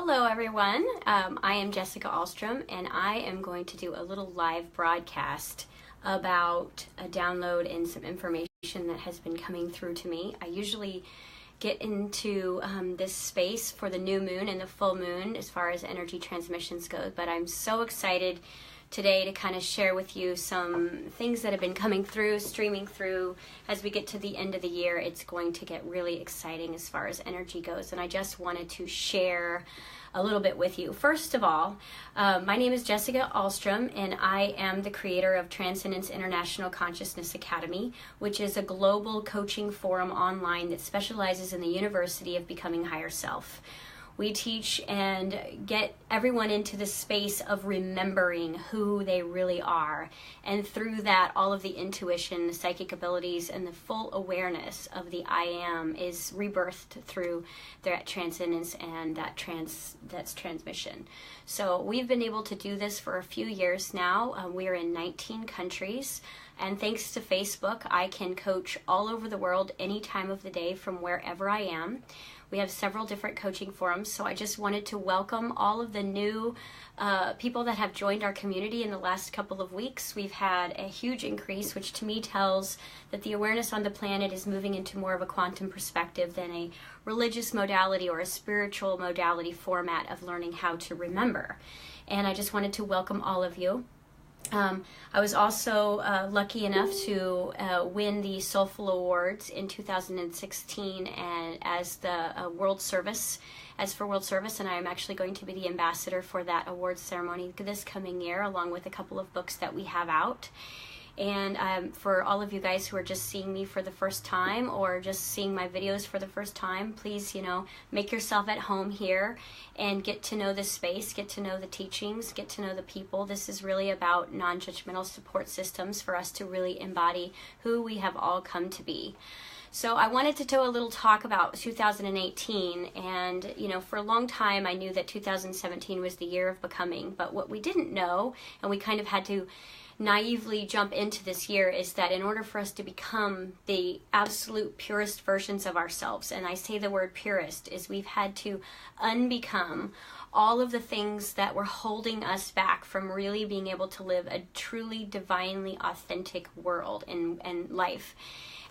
Hello everyone, I am Jessica Alstrom and I am going to do a little live broadcast about a download and some information that has been coming through to me. I usually get into this space for the new moon and the full moon as far as energy transmissions go, but I'm so excited today to kind of share with you some things that have been coming through, streaming through. As we get to the end of the year, it's going to get really exciting as far as energy goes, and I just wanted to share a little bit with you. First of all, my name is Jessica Alstrom, and I am the creator of Transcendence International Consciousness Academy, which is a global coaching forum online that specializes in the University of Becoming Higher Self. We teach and get everyone into the space of remembering who they really are. And through that, all of the intuition, the psychic abilities, and the full awareness of the I am is rebirthed through that transcendence and that's transmission. So we've been able to do this for a few years now. We are in 19 countries. And thanks to Facebook, I can coach all over the world any time of the day from wherever I am. We have several different coaching forums, so I just wanted to welcome all of the new people that have joined our community in the last couple of weeks. We've had a huge increase, which to me tells that the awareness on the planet is moving into more of a quantum perspective than a religious modality or a spiritual modality format of learning how to remember. And I just wanted to welcome all of you. I was also lucky enough to win the Soulful Awards in 2016 and as the World Service, and I am actually going to be the ambassador for that awards ceremony this coming year, along with a couple of books that we have out. And for all of you guys who are just seeing me for the first time or just seeing my videos for the first time, please, make yourself at home here and get to know this space, get to know the teachings, get to know the people. This is really about non-judgmental support systems for us to really embody who we have all come to be. So I wanted to do a little talk about 2018, and for a long time I knew that 2017 was the year of becoming, but what we didn't know, and we kind of had to naively jump into this year, is that in order for us to become the absolute purest versions of ourselves, and I say the word purest, is we've had to unbecome all of the things that were holding us back from really being able to live a truly divinely authentic world and life.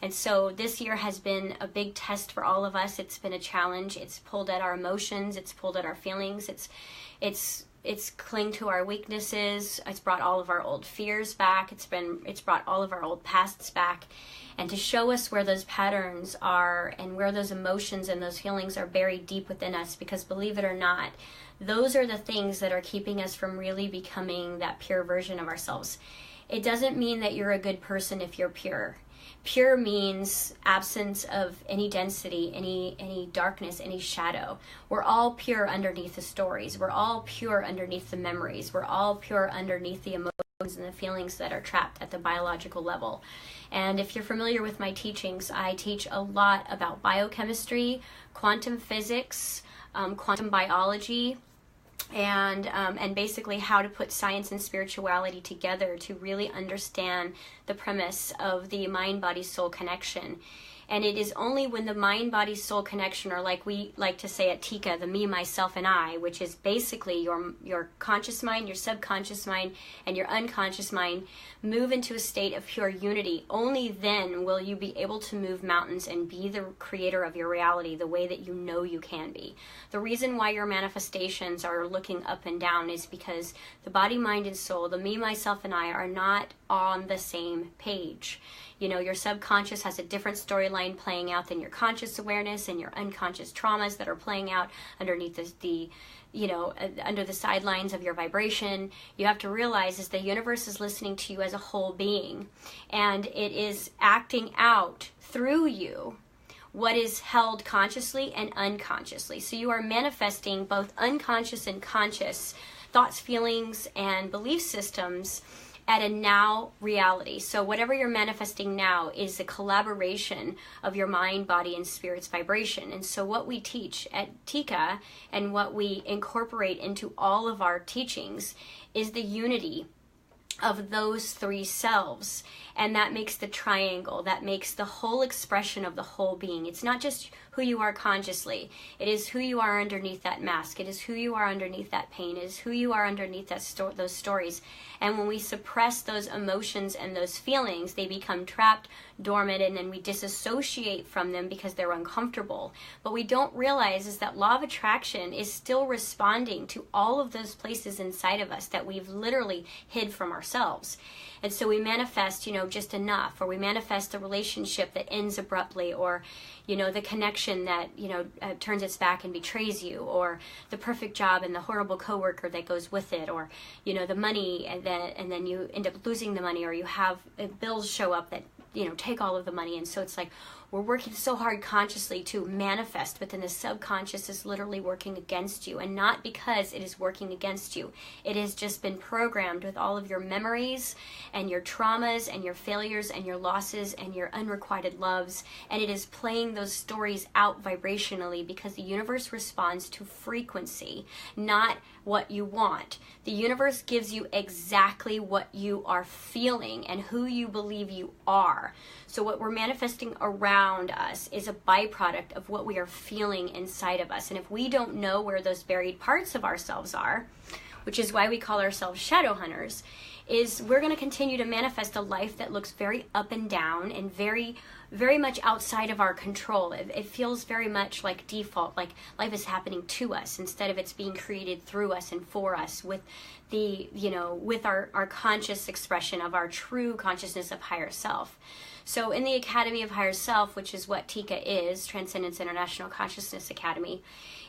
And so this year has been a big test for all of us. It's been a challenge. It's pulled at our emotions. It's pulled at our feelings. It's clinged to our weaknesses. It's brought all of our old fears back. It's brought all of our old pasts back. And to show us where those patterns are and where those emotions and those feelings are buried deep within us, because believe it or not, those are the things that are keeping us from really becoming that pure version of ourselves. It doesn't mean that you're a good person if you're pure. Pure means absence of any density, any darkness, any shadow. We're all pure underneath the stories. We're all pure underneath the memories. We're all pure underneath the emotions and the feelings that are trapped at the biological level. And if you're familiar with my teachings, I teach a lot about biochemistry, quantum physics, quantum biology, and basically how to put science and spirituality together to really understand the premise of the mind-body-soul connection. And it is only when the mind-body-soul connection, or like we like to say at Tika, the me, myself, and I, which is basically your conscious mind, your subconscious mind, and your unconscious mind, move into a state of pure unity. Only then will you be able to move mountains and be the creator of your reality the way that you know you can be. The reason why your manifestations are looking up and down is because the body, mind, and soul, the me, myself, and I, are not on the same page. Your subconscious has a different storyline playing out than your conscious awareness, and your unconscious traumas that are playing out underneath under the sidelines of your vibration. You have to realize is the universe is listening to you as a whole being, and it is acting out through you what is held consciously and unconsciously. So you are manifesting both unconscious and conscious thoughts, feelings, and belief systems at a now reality. So whatever you're manifesting now is a collaboration of your mind, body, and spirit's vibration. And so what we teach at Tika and what we incorporate into all of our teachings is the unity of those three selves, and that makes the triangle, that makes the whole expression of the whole being. It's not just who you are consciously, it is who you are underneath that mask, it is who you are underneath that pain, it is who you are underneath those stories. And when we suppress those emotions and those feelings, they become trapped, dormant, and then we disassociate from them because they're uncomfortable. What we don't realize is that law of attraction is still responding to all of those places inside of us that we've literally hid from ourselves. And so we manifest, just enough, or we manifest a relationship that ends abruptly, or, the connection that, turns its back and betrays you, or the perfect job and the horrible coworker that goes with it, or, the money and then you end up losing the money, or you have bills show up that, take all of the money. And so it's like, we're working so hard consciously to manifest, but then the subconscious is literally working against you, and not because it is working against you. It has just been programmed with all of your memories and your traumas and your failures and your losses and your unrequited loves, and it is playing those stories out vibrationally because the universe responds to frequency, not what you want. The universe gives you exactly what you are feeling and who you believe you are. So what we're manifesting around us is a byproduct of what we are feeling inside of us. And if we don't know where those buried parts of ourselves are, which is why we call ourselves shadow hunters, is we're going to continue to manifest a life that looks very up and down and very, very much outside of our control. It feels very much like default, like life is happening to us instead of it's being created through us and for us with the, with our conscious expression of our true consciousness of higher self. So in the Academy of Higher Self, which is what TICA is, Transcendence International Consciousness Academy,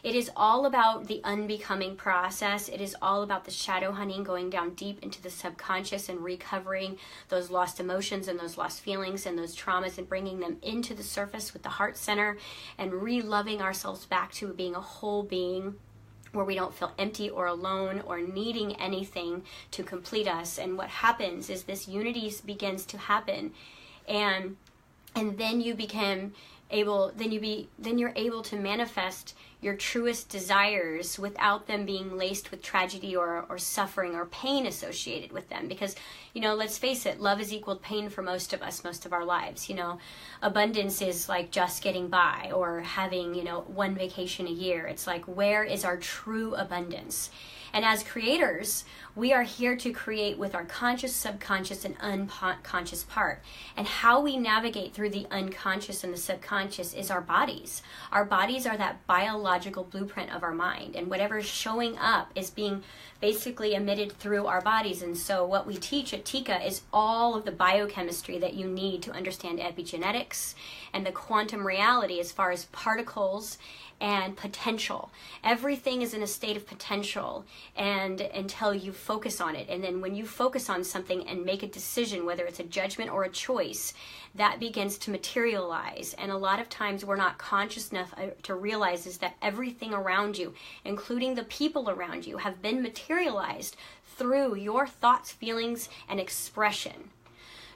it is all about the unbecoming process. It is all about the shadow hunting, going down deep into the subconscious and recovering those lost emotions and those lost feelings and those traumas and bringing them into the surface with the heart center and re-loving ourselves back to being a whole being where we don't feel empty or alone or needing anything to complete us. And what happens is this unity begins to happen, and then you become able, then you're able to manifest your truest desires without them being laced with tragedy or suffering or pain associated with them. Because, let's face it, love is equal pain for most of us, most of our lives. Abundance is like just getting by or having, one vacation a year. It's like, where is our true abundance? And as creators, we are here to create with our conscious, subconscious, and unconscious part. And how we navigate through the unconscious and the subconscious is our bodies. Our bodies are that biological blueprint of our mind. And whatever's showing up is being basically emitted through our bodies. And so what we teach at TICA is all of the biochemistry that you need to understand epigenetics and the quantum reality as far as particles and potential. Everything is in a state of potential, and until you focus on it. And then when you focus on something and make a decision, whether it's a judgment or a choice, that begins to materialize. And a lot of times we're not conscious enough to realize is that everything around you, including the people around you, have been materialized through your thoughts, feelings, and expression.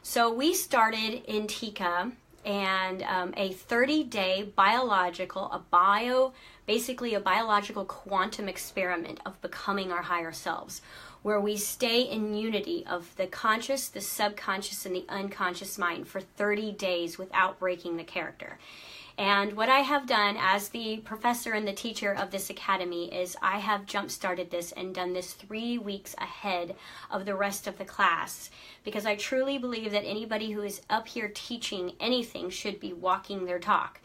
So we started in TICA and a 30-day basically a biological quantum experiment of becoming our higher selves, where we stay in unity of the conscious, the subconscious, and the unconscious mind for 30 days without breaking the character. And what I have done as the professor and the teacher of this academy is I have jump-started this and done this 3 weeks ahead of the rest of the class, because I truly believe that anybody who is up here teaching anything should be walking their talk.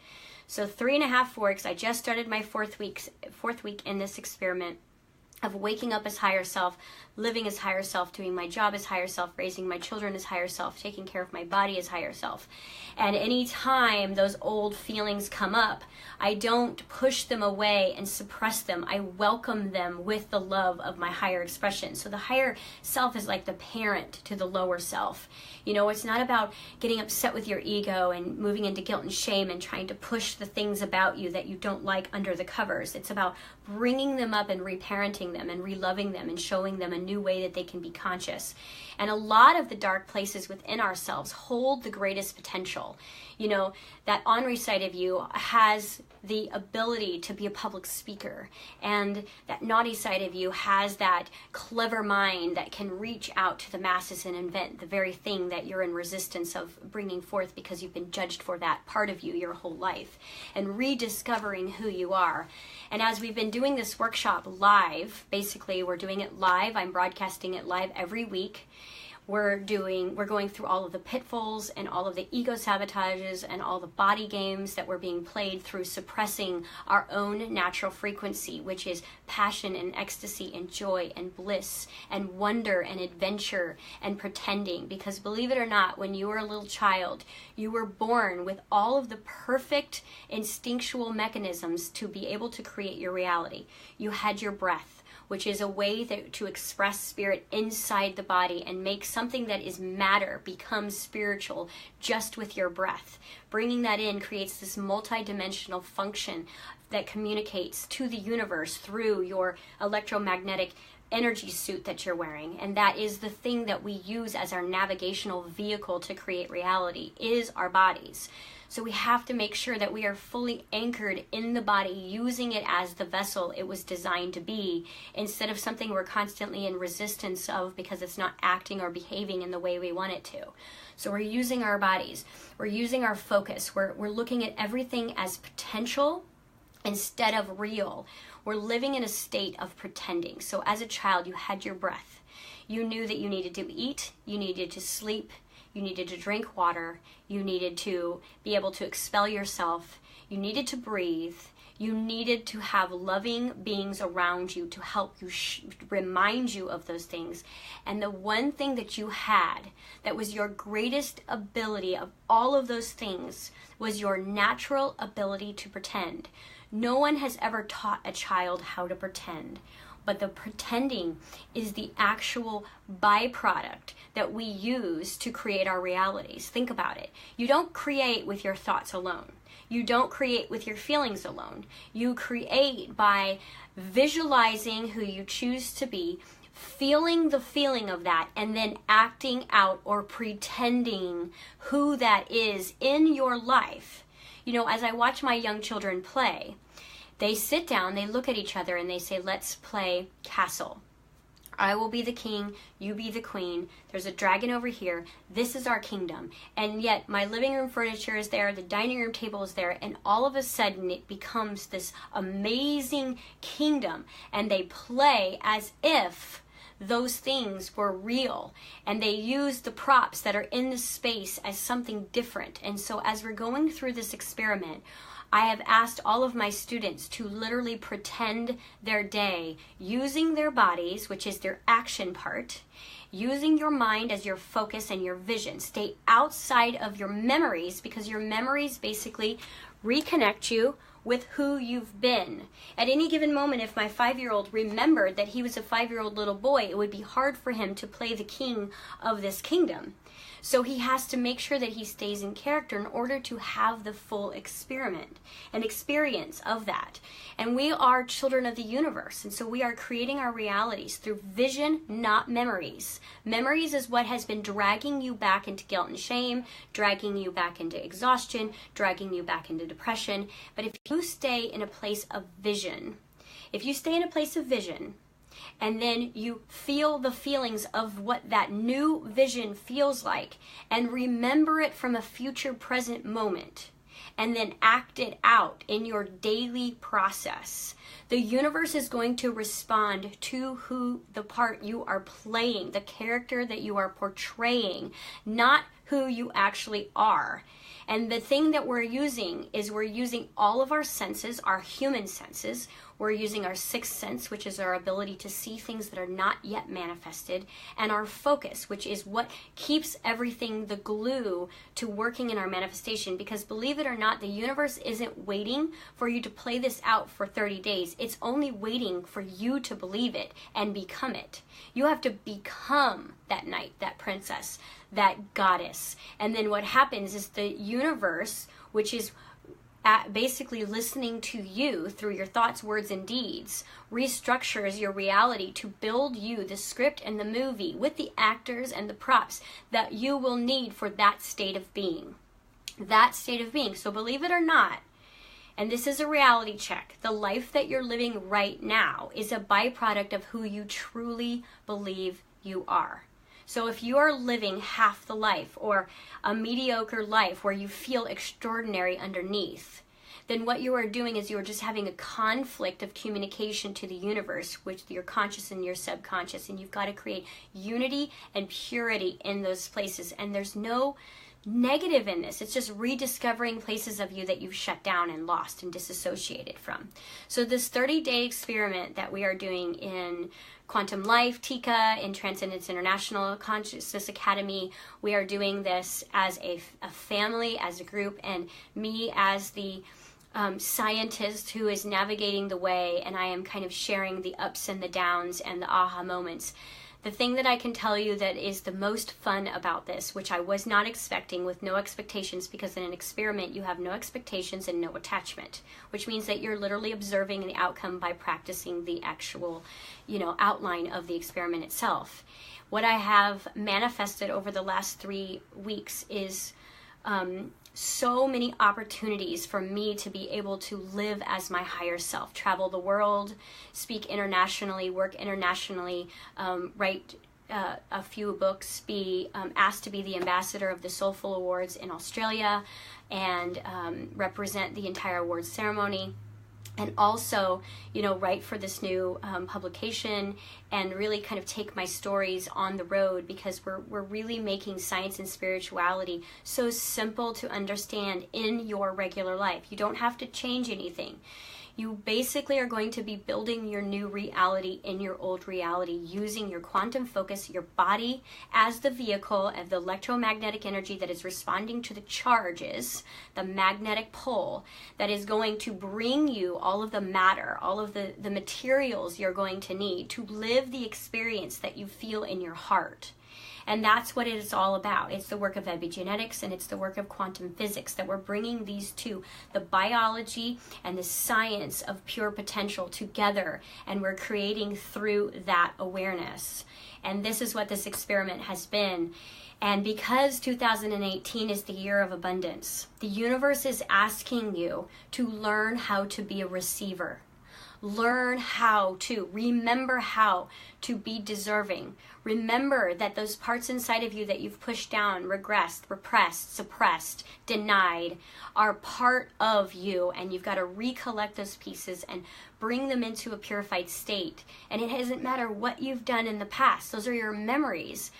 So 3.5 weeks, I just started my fourth week in this experiment of waking up as higher self, living as higher self, doing my job as higher self, raising my children as higher self, taking care of my body as higher self. And anytime those old feelings come up, I don't push them away and suppress them. I welcome them with the love of my higher expression. So the higher self is like the parent to the lower self. It's not about getting upset with your ego and moving into guilt and shame and trying to push the things about you that you don't like under the covers. It's about bringing them up and reparenting redirecting them and reloving them and showing them a new way that they can be conscious. And a lot of the dark places within ourselves hold the greatest potential. You know, that ornery side of you has the ability to be a public speaker, and that naughty side of you has that clever mind that can reach out to the masses and invent the very thing that you're in resistance of bringing forth because you've been judged for that part of you your whole life, and rediscovering who you are. And as we've been doing this workshop live, basically we're doing it live, I'm broadcasting it live every week. We're going through all of the pitfalls and all of the ego sabotages and all the body games that were being played through suppressing our own natural frequency, which is passion and ecstasy and joy and bliss and wonder and adventure and pretending. Because believe it or not, when you were a little child, you were born with all of the perfect instinctual mechanisms to be able to create your reality. You had your breath, which is a way to express spirit inside the body and make something that is matter become spiritual just with your breath. Bringing that in creates this multidimensional function that communicates to the universe through your electromagnetic energy suit that you're wearing. And that is the thing that we use as our navigational vehicle to create reality, is our bodies. So we have to make sure that we are fully anchored in the body, using it as the vessel it was designed to be, instead of something we're constantly in resistance of because it's not acting or behaving in the way we want it to. So we're using our bodies, we're using our focus, we're looking at everything as potential instead of real. We're living in a state of pretending. So as a child, you had your breath. You knew that you needed to eat, you needed to sleep, you needed to drink water, you needed to be able to expel yourself, you needed to breathe, you needed to have loving beings around you to help you, remind you of those things. And the one thing that you had that was your greatest ability of all of those things was your natural ability to pretend. No one has ever taught a child how to pretend. But the pretending is the actual byproduct that we use to create our realities. Think about it. You don't create with your thoughts alone. You don't create with your feelings alone. You create by visualizing who you choose to be, feeling the feeling of that, and then acting out or pretending who that is in your life. You know, as I watch my young children play, they sit down, they look at each other, and they say, let's play castle. I will be the king, you be the queen. There's a dragon over here. This is our kingdom. And yet my living room furniture is there, the dining room table is there, and all of a sudden it becomes this amazing kingdom. And they play as if those things were real, and they use the props that are in the space as something different. And so as we're going through this experiment, I have asked all of my students to literally pretend their day using their bodies, which is their action part, using your mind as your focus and your vision. Stay outside of your memories, because your memories basically reconnect you with who you've been. At any given moment, if my 5-year-old remembered that he was a 5-year-old little boy, it would be hard for him to play the king of this kingdom. So he has to make sure that he stays in character in order to have the full experiment and experience of that. And we are children of the universe, and so we are creating our realities through vision, not memories. Memories is what has been dragging you back into guilt and shame, dragging you back into exhaustion, dragging you back into depression. But if you stay in a place of vision, and then you feel the feelings of what that new vision feels like, and remember it from a future present moment, and then act it out in your daily process, the universe is going to respond to who the part you are playing, the character that you are portraying, not who you actually are. And the thing that we're using is we're using all of our senses, our human senses. We're using our sixth sense, which is our ability to see things that are not yet manifested, and our focus, which is what keeps everything the glue to working in our manifestation. Because believe it or not, the universe isn't waiting for you to play this out for 30 days. It's only waiting for you to believe it and become it. You have to become that knight, that princess, that goddess. And then what happens is the universe, which is basically listening to you through your thoughts, words, and deeds, restructures your reality to build you the script and the movie with the actors and the props that you will need for that state of being. That state of being. So believe it or not, and this is a reality check, the life that you're living right now is a byproduct of who you truly believe you are. So if you are living half the life or a mediocre life where you feel extraordinary underneath, then what you are doing is you are just having a conflict of communication to the universe with your conscious and your subconscious, and you've got to create unity and purity in those places. And there's no negative in this. It's just rediscovering places of you that you've shut down and lost and disassociated from. So this 30-day experiment that we are doing in Quantum Life, Tika, in Transcendence International Consciousness Academy, we are doing this as a family, as a group, and me as the scientist who is navigating the way, and I am kind of sharing the ups and the downs and the aha moments. The thing that I can tell you that is the most fun about this, which I was not expecting, with no expectations, because in an experiment you have no expectations and no attachment, which means that you're literally observing the outcome by practicing the actual, outline of the experiment itself. What I have manifested over the last 3 weeks is so many opportunities for me to be able to live as my higher self, travel the world, speak internationally, work internationally, write a few books, be asked to be the ambassador of the Soulful Awards in Australia, and represent the entire awards ceremony. And also, write for this new publication and really kind of take my stories on the road, because we're really making science and spirituality so simple to understand in your regular life. You don't have to change anything. You basically are going to be building your new reality in your old reality, using your quantum focus, your body as the vehicle of the electromagnetic energy that is responding to the charges, the magnetic pole that is going to bring you all of the matter, all of the materials you're going to need to live the experience that you feel in your heart. And that's what it is all about. It's the work of epigenetics, and it's the work of quantum physics that we're bringing these two, the biology and the science of pure potential, together, and we're creating through that awareness. And this is what this experiment has been. And because 2018 is the year of abundance, the universe is asking you to learn how to be a receiver. Learn how to, remember how to be deserving. Remember that those parts inside of you that you've pushed down, regressed, repressed, suppressed, denied, are part of you, and you've got to recollect those pieces and bring them into a purified state. And it doesn't matter what you've done in the past. Those are your memories.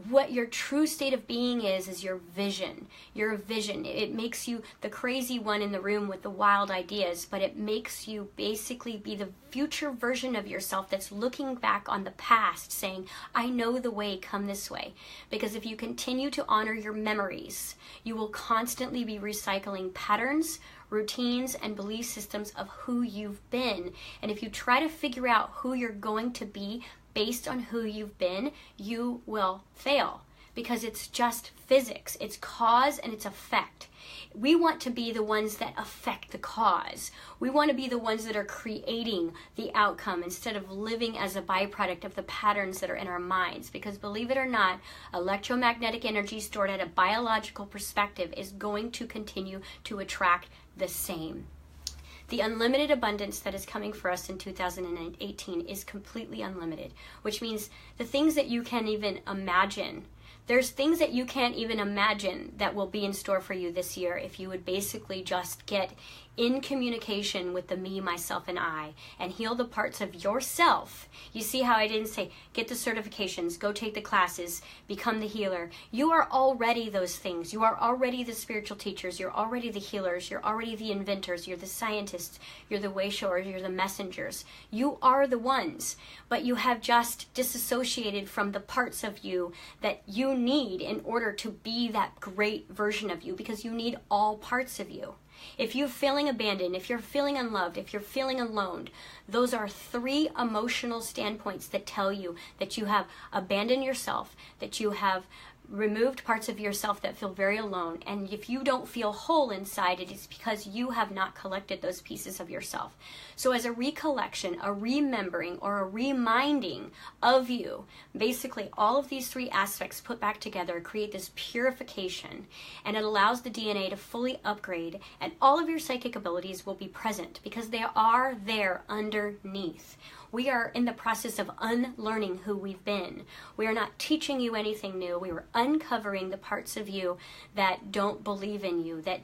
What your true state of being is your vision. Your vision. It makes you the crazy one in the room with the wild ideas, but it makes you basically be the future version of yourself that's looking back on the past saying, I know the way, come this way. Because if you continue to honor your memories, you will constantly be recycling patterns, routines, and belief systems of who you've been. And if you try to figure out who you're going to be based on who you've been, you will fail, because it's just physics. It's cause and it's effect. We want to be the ones that affect the cause. We want to be the ones that are creating the outcome instead of living as a byproduct of the patterns that are in our minds. Because believe it or not, electromagnetic energy stored at a biological perspective is going to continue to attract the same. The unlimited abundance that is coming for us in 2018 is completely unlimited, which means the things that you can't even imagine. There's things that you can't even imagine that will be in store for you this year if you would basically just get in communication with the me, myself, and I, and heal the parts of yourself. You see how I didn't say, get the certifications, go take the classes, become the healer. You are already those things. You are already the spiritual teachers. You're already the healers. You're already the inventors. You're the scientists. You're the way showers. You're the messengers. You are the ones, but you have just disassociated from the parts of you that you need in order to be that great version of you, because you need all parts of you. If you're feeling abandoned, if you're feeling unloved, if you're feeling alone, those are 3 emotional standpoints that tell you that you have abandoned yourself, that you have removed parts of yourself that feel very alone. And if you don't feel whole inside, it is because you have not collected those pieces of yourself. So as a recollection, a remembering, or a reminding of you, basically all of these three aspects put back together create this purification, and it allows the DNA to fully upgrade, and all of your psychic abilities will be present because they are there underneath. We are in the process of unlearning who we've been. We are not teaching you anything new. We were uncovering the parts of you that don't believe in you, that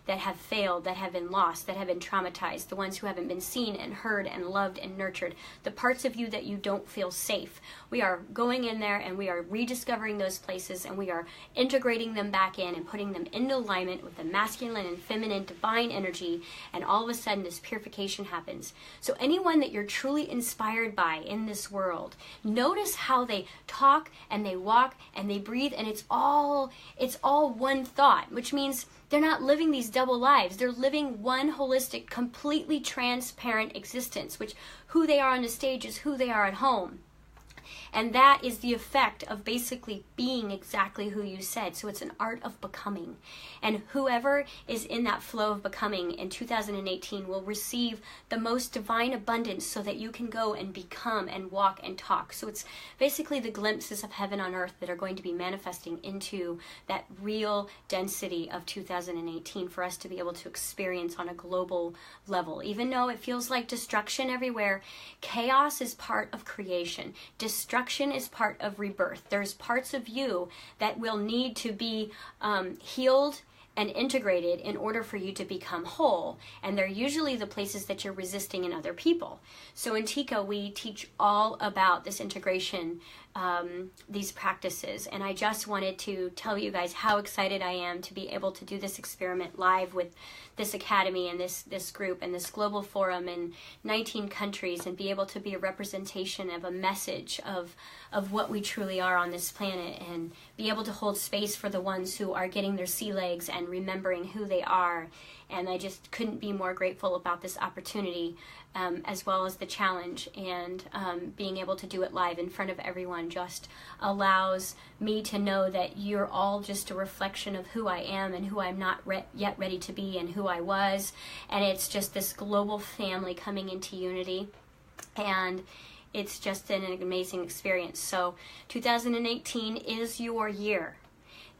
have failed, that have been lost, that have been traumatized, the ones who haven't been seen and heard and loved and nurtured, the parts of you that you don't feel safe. We are going in there and we are rediscovering those places, and we are integrating them back in and putting them into alignment with the masculine and feminine divine energy, and all of a sudden this purification happens. So anyone that you're truly inspired by in this world, notice how they talk and they walk and they breathe, and it's all one thought, which means they're not living these double lives. They're living one holistic, completely transparent existence, which who they are on the stage is who they are at home. And that is the effect of basically being exactly who you said. So it's an art of becoming. And whoever is in that flow of becoming in 2018 will receive the most divine abundance so that you can go and become and walk and talk. So it's basically the glimpses of heaven on earth that are going to be manifesting into that real density of 2018 for us to be able to experience on a global level. Even though it feels like destruction everywhere, chaos is part of creation. Destruction is part of rebirth. There's parts of you that will need to be healed and integrated in order for you to become whole. And they're usually the places that you're resisting in other people. So in Tika, we teach all about this integration, these practices. And I just wanted to tell you guys how excited I am to be able to do this experiment live with this academy and this group and this global forum in 19 countries, and be able to be a representation of a message of what we truly are on this planet, and be able to hold space for the ones who are getting their sea legs and remembering who they are. And I just couldn't be more grateful about this opportunity, as well as the challenge, and being able to do it live in front of everyone just allows me to know that you're all just a reflection of who I am and who I'm not yet ready to be, and who I was. And it's just this global family coming into unity, and it's just an amazing experience. So 2018 is your year.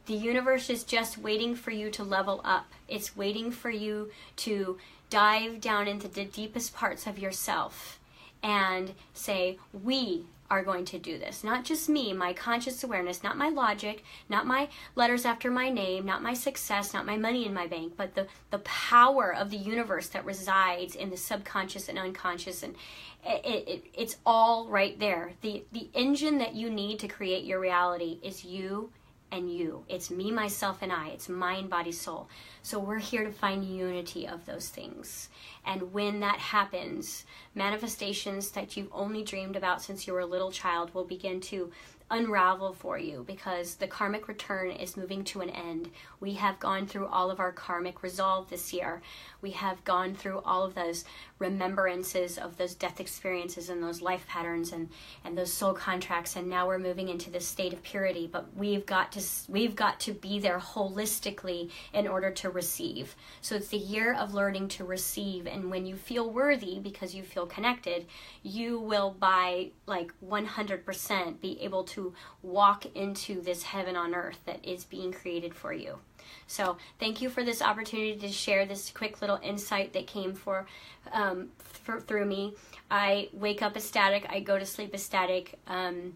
The universe is just waiting for you to level up. It's waiting for you to dive down into the deepest parts of yourself and say, we are going to do this. Not just me, my conscious awareness, not my logic, not my letters after my name, not my success, not my money in my bank, but the power of the universe that resides in the subconscious and unconscious. And it's all right there. The engine that you need to create your reality is you and you. It's me, myself, and I. It's mind, body, soul. So we're here to find unity of those things. And when that happens, manifestations that you've only dreamed about since you were a little child will begin to unravel for you, because the karmic return is moving to an end. We have gone through all of our karmic resolve this year. We have gone through all of those remembrances of those death experiences and those life patterns and those soul contracts, and now we're moving into this state of purity. But we've got to be there holistically in order to receive. So it's the year of learning to receive, and when you feel worthy because you feel connected, you will by like 100% be able to walk into this heaven on earth that is being created for you. So thank you for this opportunity to share this quick little insight that came through me. I wake up ecstatic, I go to sleep ecstatic, and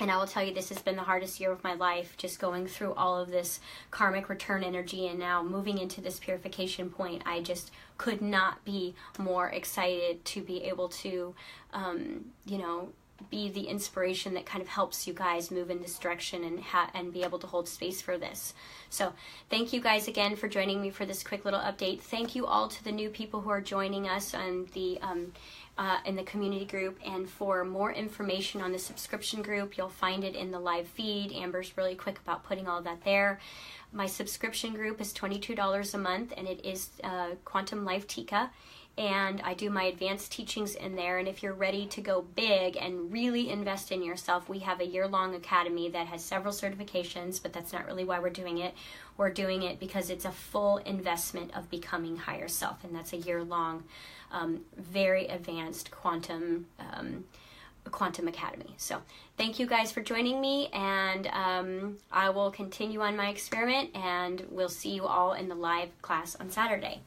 I will tell you, this has been the hardest year of my life, just going through all of this karmic return energy and now moving into this purification point. I just could not be more excited to be able to, be the inspiration that kind of helps you guys move in this direction and be able to hold space for this. So thank you guys again for joining me for this quick little update. Thank you all to the new people who are joining us on the in the community group. And for more information on the subscription group, you'll find it in the live feed. Amber's really quick about putting all that there. My subscription group is $22 a month, and it is Quantum Life Tika. And I do my advanced teachings in there. And if you're ready to go big and really invest in yourself, we have a year-long academy that has several certifications, but that's not really why we're doing it. We're doing it because it's a full investment of becoming higher self, and that's a year-long, very advanced quantum academy. So thank you guys for joining me, and I will continue on my experiment, and we'll see you all in the live class on Saturday.